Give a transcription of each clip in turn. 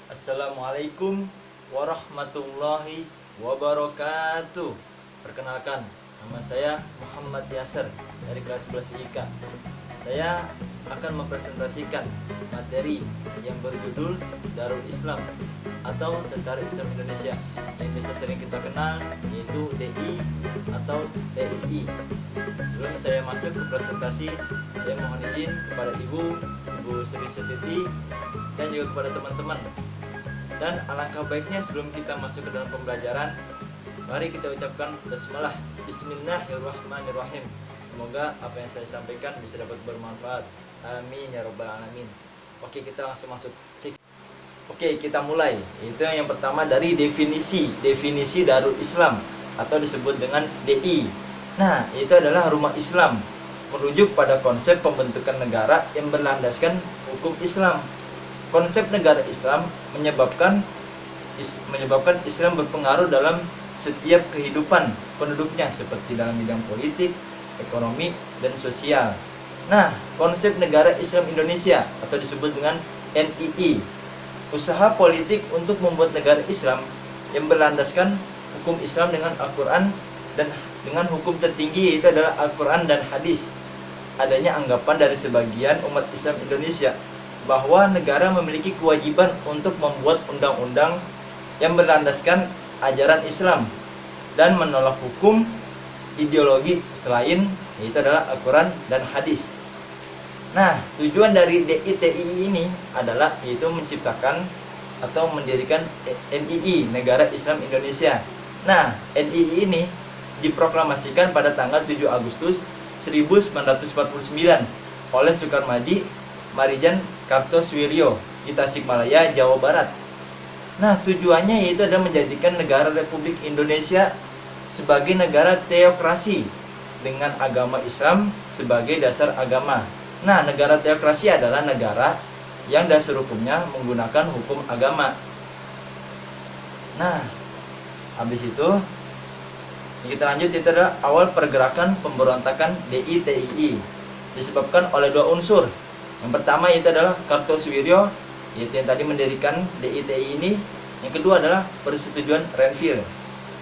Assalamualaikum warahmatullahi wabarakatuh. Perkenalkan, nama saya Muhammad Yasser dari kelas 11 IK. Saya akan mempresentasikan materi yang berjudul Darul Islam atau Tentara Islam Indonesia, yang biasa sering kita kenal yaitu DI atau TII. Sebelum saya masuk ke presentasi, saya mohon izin kepada Ibu Sri Setiti dan juga kepada teman-teman. Dan alangkah baiknya sebelum kita masuk ke dalam pembelajaran, mari kita ucapkan basmalah, Bismillahirrahmanirrahim. Semoga apa yang saya sampaikan bisa dapat bermanfaat. Amin ya rabbal alamin. Oke, kita langsung masuk. Oke, kita mulai. Itu yang pertama dari definisi Darul Islam atau disebut dengan DI. Nah, itu adalah rumah Islam, merujuk pada konsep pembentukan negara yang berlandaskan hukum Islam. Konsep negara Islam menyebabkan Islam berpengaruh dalam setiap kehidupan penduduknya, seperti dalam bidang politik, ekonomi, dan sosial. Nah, konsep negara Islam Indonesia atau disebut dengan NII, usaha politik untuk membuat negara Islam yang berlandaskan hukum Islam dengan Al-Quran dan dengan hukum tertinggi yaitu adalah Al-Quran dan hadis. Adanya anggapan dari sebagian umat Islam Indonesia bahwa negara memiliki kewajiban untuk membuat undang-undang yang berlandaskan ajaran Islam dan menolak hukum ideologi selain yaitu adalah Al-Quran dan hadis. Nah, tujuan dari DITI ini adalah yaitu menciptakan atau mendirikan NII, Negara Islam Indonesia. Nah, NII ini diproklamasikan pada tanggal 7 Agustus 1949 oleh Soekarno Marijan Kartosuwiryo di Tasikmalaya, Jawa Barat. Nah, tujuannya yaitu adalah menjadikan negara Republik Indonesia sebagai negara teokrasi dengan agama Islam sebagai dasar agama. Nah, negara teokrasi adalah negara yang dasar hukumnya menggunakan hukum agama. Nah, habis itu kita lanjut, itu adalah awal pergerakan pemberontakan DITII disebabkan oleh dua unsur. Yang pertama itu adalah Kartosuwiryo, yaitu yang tadi mendirikan DITI ini. Yang kedua adalah persetujuan Renville.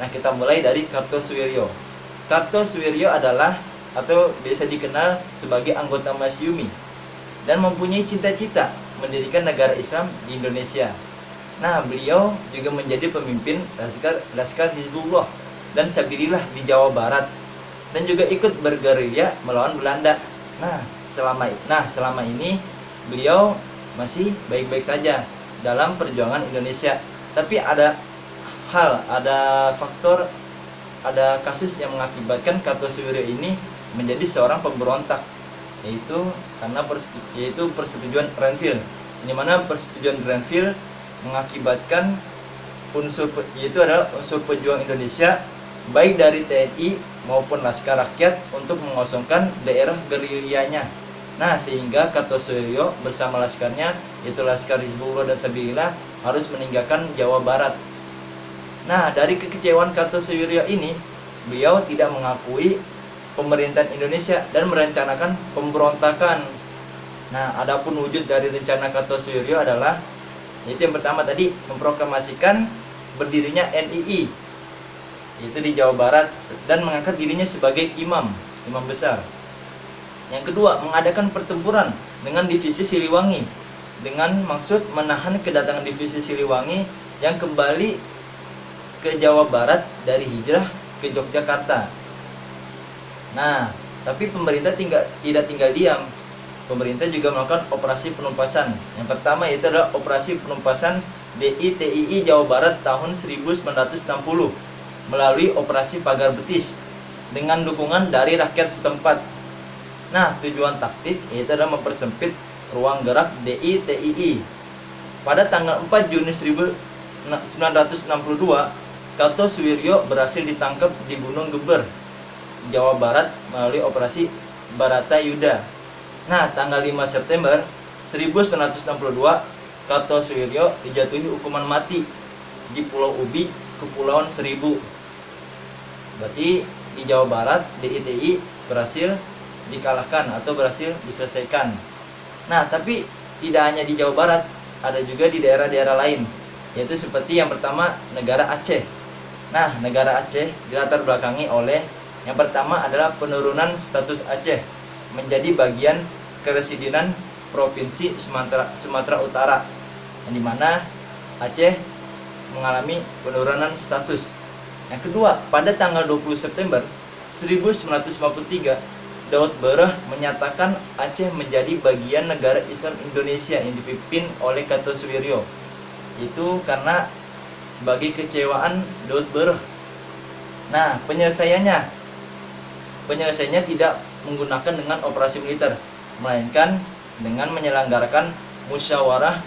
Nah, kita mulai dari Kartosuwiryo. Kartosuwiryo adalah atau biasa dikenal sebagai anggota Masyumi dan mempunyai cita-cita mendirikan negara Islam di Indonesia. Nah, beliau juga menjadi pemimpin Laskar Hizbullah dan Sabilillah di Jawa Barat dan juga ikut bergerilya melawan Belanda. Selama ini beliau masih baik-baik saja dalam perjuangan Indonesia. Tapi ada faktor, ada kasus yang mengakibatkan Kartosuwiryo ini menjadi seorang pemberontak, yaitu karena persetujuan Renville. Di mana persetujuan Renville mengakibatkan yaitu adalah unsur pejuang Indonesia baik dari TNI maupun Laskar Rakyat untuk mengosongkan daerah gerilyanya. Nah, sehingga Kartosuwiryo bersama laskarnya yaitu Laskar Hizbullah dan Sabilillah harus meninggalkan Jawa Barat. Nah, dari kekecewaan Kartosuwiryo ini, beliau tidak mengakui pemerintahan Indonesia dan merencanakan pemberontakan. Nah, adapun wujud dari rencana Kartosuwiryo adalah yaitu yang pertama tadi memproklamasikan berdirinya NII yaitu di Jawa Barat dan mengangkat dirinya sebagai imam besar. Yang kedua, mengadakan pertempuran dengan divisi Siliwangi dengan maksud menahan kedatangan divisi Siliwangi yang kembali ke Jawa Barat dari hijrah ke Yogyakarta. Nah, tapi pemerintah tidak tinggal diam. Pemerintah juga melakukan operasi penumpasan. Yang pertama yaitu adalah operasi penumpasan DITII Jawa Barat tahun 1960 melalui operasi Pagar Betis dengan dukungan dari rakyat setempat. Nah, tujuan taktik yaitu adalah mempersempit ruang gerak DITII. Pada tanggal 4 Juni 1962, Kartosuwiryo berhasil ditangkap di Gunung Geber, Jawa Barat melalui operasi Baratayuda. Nah, tanggal 5 September 1962, Kartosuwiryo dijatuhi hukuman mati di Pulau Ubi, Kepulauan Seribu. Berarti di Jawa Barat DITI berhasil dikalahkan atau berhasil diselesaikan. Nah, tapi tidak hanya di Jawa Barat, ada juga di daerah-daerah lain, yaitu seperti yang pertama negara Aceh. Nah, negara Aceh dilatar belakangi oleh yang pertama adalah penurunan status Aceh menjadi bagian keresidenan Provinsi Sumatera Utara, yang dimana Aceh mengalami penurunan status. Yang kedua, pada tanggal 20 September 1953, Daud Bereh menyatakan Aceh menjadi bagian negara Islam Indonesia yang dipimpin oleh Kartosuwiryo. Itu karena sebagai kecewaan Daud Bereh. Nah, penyelesaiannya tidak menggunakan dengan operasi militer, melainkan dengan menyelenggarakan musyawarah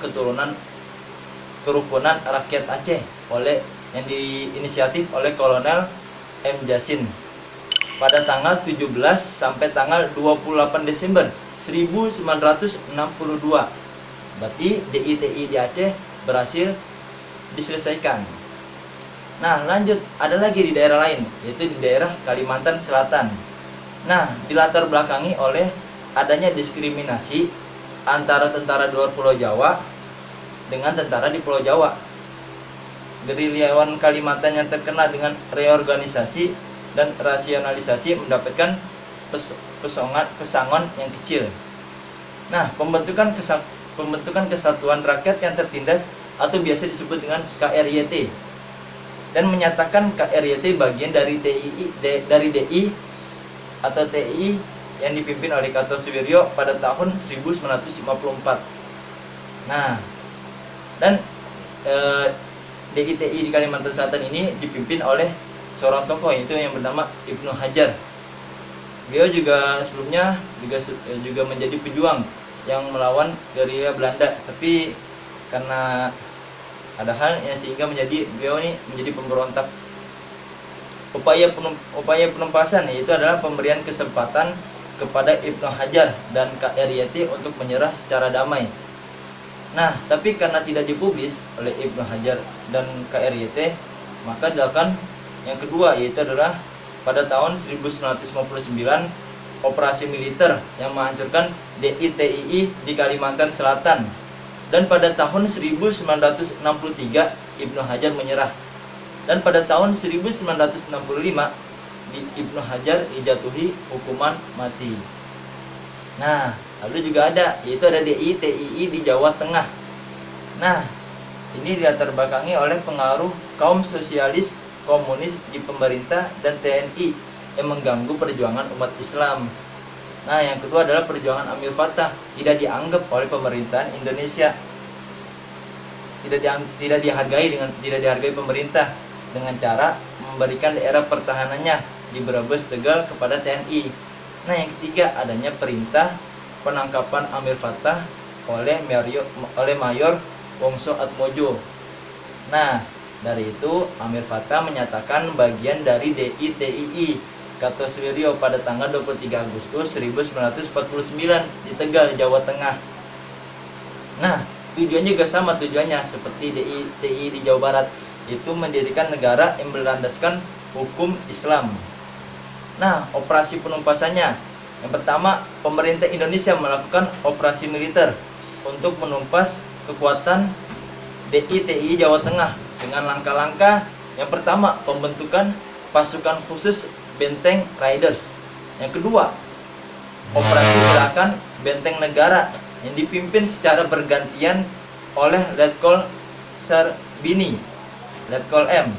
kerukunan rakyat Aceh yang diinisiatif oleh Kolonel M. Jasin pada tanggal 17 sampai tanggal 28 Desember 1962. Berarti DITI di Aceh berhasil diselesaikan. Nah, lanjut, ada lagi di daerah lain, yaitu di daerah Kalimantan Selatan. Nah, dilatar belakangi oleh adanya diskriminasi antara tentara di luar Pulau Jawa dengan tentara di Pulau Jawa. Gerilyawan Kalimantan yang terkena dengan reorganisasi dan rasionalisasi mendapatkan pesangon yang kecil. Nah, pembentukan kesatuan rakyat yang tertindas atau biasa disebut dengan KRYT, dan menyatakan KRYT bagian dari DI atau TI yang dipimpin oleh Kartosuwiryo pada tahun 1954. Nah, dan DITI di Kalimantan Selatan ini dipimpin oleh seorang tokoh, yaitu yang bernama Ibnu Hajar. Beliau juga sebelumnya juga menjadi pejuang yang melawan gerilya Belanda, tapi karena ada hal yang sehingga beliau ini menjadi pemberontak. Upaya penumpasan yaitu adalah pemberian kesempatan kepada Ibnu Hajar dan KRYT untuk menyerah secara damai. Nah, tapi karena tidak dipublis oleh Ibnu Hajar dan KRYT, maka dilakukan yang kedua, yaitu adalah pada tahun 1959 operasi militer yang menghancurkan DITII di Kalimantan Selatan. Dan pada tahun 1963 Ibnu Hajar menyerah. Dan pada tahun 1965 Ibnu Hajar dijatuhi hukuman mati. Nah, lalu juga ada, yaitu ada DITII di Jawa Tengah. Nah, ini dilatar belakangi oleh pengaruh kaum sosialis komunis di pemerintah dan TNI yang mengganggu perjuangan umat Islam. Nah, yang kedua adalah perjuangan Amir Fattah tidak dianggap oleh pemerintahan Indonesia, tidak dihargai pemerintah dengan cara memberikan daerah pertahanannya di Brebes, Tegal kepada TNI. Nah, yang ketiga adanya perintah penangkapan Amir Fattah oleh Mayor Wongso Atmojo. Nah, dari itu Amir Fattah menyatakan bagian dari DITII Kartosuwiryo pada tanggal 23 Agustus 1949 di Tegal, Jawa Tengah. Nah, tujuannya juga sama seperti DITI di Jawa Barat, itu mendirikan negara yang berlandaskan hukum Islam. Nah, operasi penumpasannya, yang pertama, pemerintah Indonesia melakukan operasi militer untuk menumpas kekuatan DITI Jawa Tengah dengan langkah-langkah. Yang pertama, pembentukan pasukan khusus Benteng Riders. Yang kedua, operasi gerakan Benteng Negara yang dipimpin secara bergantian oleh Letkol Sarbini, Letkol M.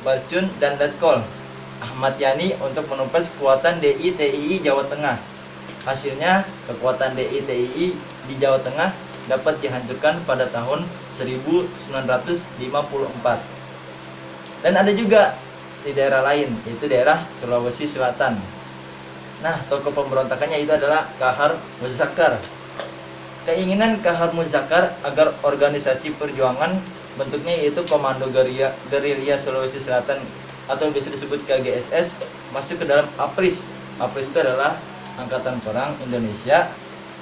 Balcun, dan Letkol Ahmad Yani untuk menumpas kekuatan DITII Jawa Tengah. Hasilnya, kekuatan DITII di Jawa Tengah dapat dihancurkan pada tahun 1954. Dan ada juga di daerah lain, yaitu daerah Sulawesi Selatan. Nah, tokoh pemberontakannya itu adalah Kahar Muzakkar. Keinginan Kahar Muzakkar agar organisasi perjuangan bentuknya yaitu Komando Gerilya Sulawesi Selatan atau bisa disebut KGSS masuk ke dalam APRIS. APRIS itu adalah Angkatan Perang Indonesia,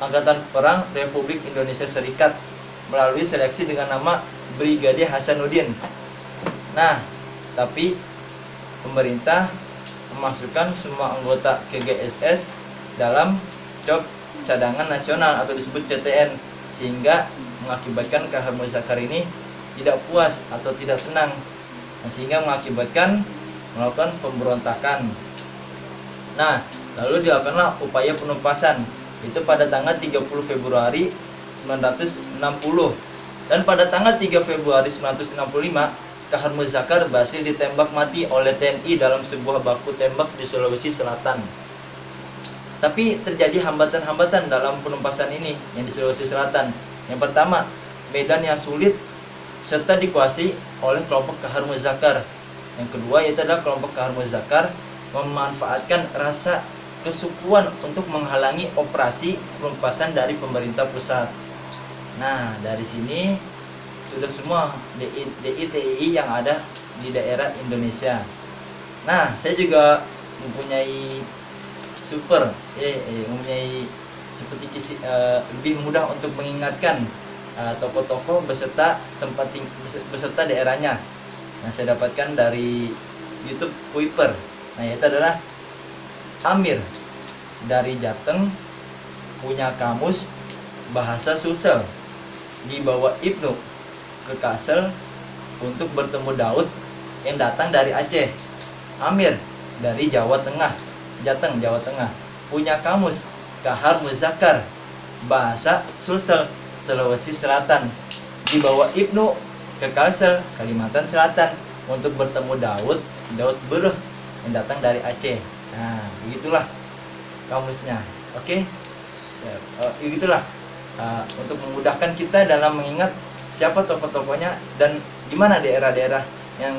Angkatan Perang Republik Indonesia Serikat, melalui seleksi dengan nama Brigade Hasanuddin. Nah, tapi pemerintah memasukkan semua anggota KGSS dalam COP Cadangan Nasional atau disebut CTN sehingga mengakibatkan Kahar Muzakkar ini tidak puas atau tidak senang, sehingga mengakibatkan melakukan pemberontakan. Nah, lalu dilakukanlah upaya penumpasan itu pada tanggal 30 Februari 1960, dan pada tanggal 3 Februari 1965 Kahar Muzakkar berhasil ditembak mati oleh TNI dalam sebuah baku tembak di Sulawesi Selatan. Tapi terjadi hambatan-hambatan dalam penumpasan ini yang di Sulawesi Selatan. Yang pertama, medan yang sulit serta dikuasai oleh kelompok Kahar Muzakkar. Yang kedua yaitu adalah kelompok Kahar Muzakkar memanfaatkan rasa kesukuan untuk menghalangi operasi penumpasan dari pemerintah pusat. Nah, dari sini sudah semua DI-TII yang ada di daerah Indonesia. Nah, saya juga mempunyai mempunyai seperti lebih mudah untuk mengingatkan tokoh-tokoh beserta beserta daerahnya. Nah, saya dapatkan dari YouTube Kuiper. Nah, itu adalah Amir dari Jateng, punya kamus bahasa Sulsel, dibawa Ibnu ke Kalsel untuk bertemu Daud yang datang dari Aceh. Amir dari Jawa Tengah, Jateng, Jawa Tengah, punya kamus Kahar Muzakkar bahasa Sulsel, Sulawesi Selatan, dibawa Ibnu ke Kalsel, Kalimantan Selatan untuk bertemu Daud Beruh yang datang dari Aceh. Nah, begitulah kamusnya. Oke, begitulah untuk memudahkan kita dalam mengingat siapa tokoh-tokohnya dan di mana daerah-daerah yang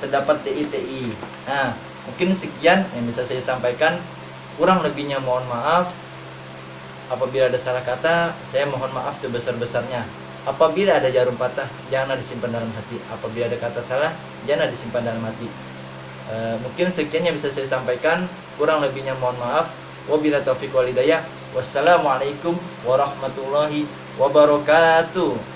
terdapat DI-TII. Nah, mungkin sekian yang bisa saya sampaikan. Kurang lebihnya mohon maaf. Apabila ada salah kata, saya mohon maaf sebesar-besarnya. Apabila ada jarum patah, janganlah disimpan dalam hati. Apabila ada kata salah, janganlah disimpan dalam hati. Mungkin sekian yang bisa saya sampaikan. Kurang lebihnya mohon maaf. Wabillahi taufiq wal hidayah. Wassalamualaikum warahmatullahi wabarakatuh.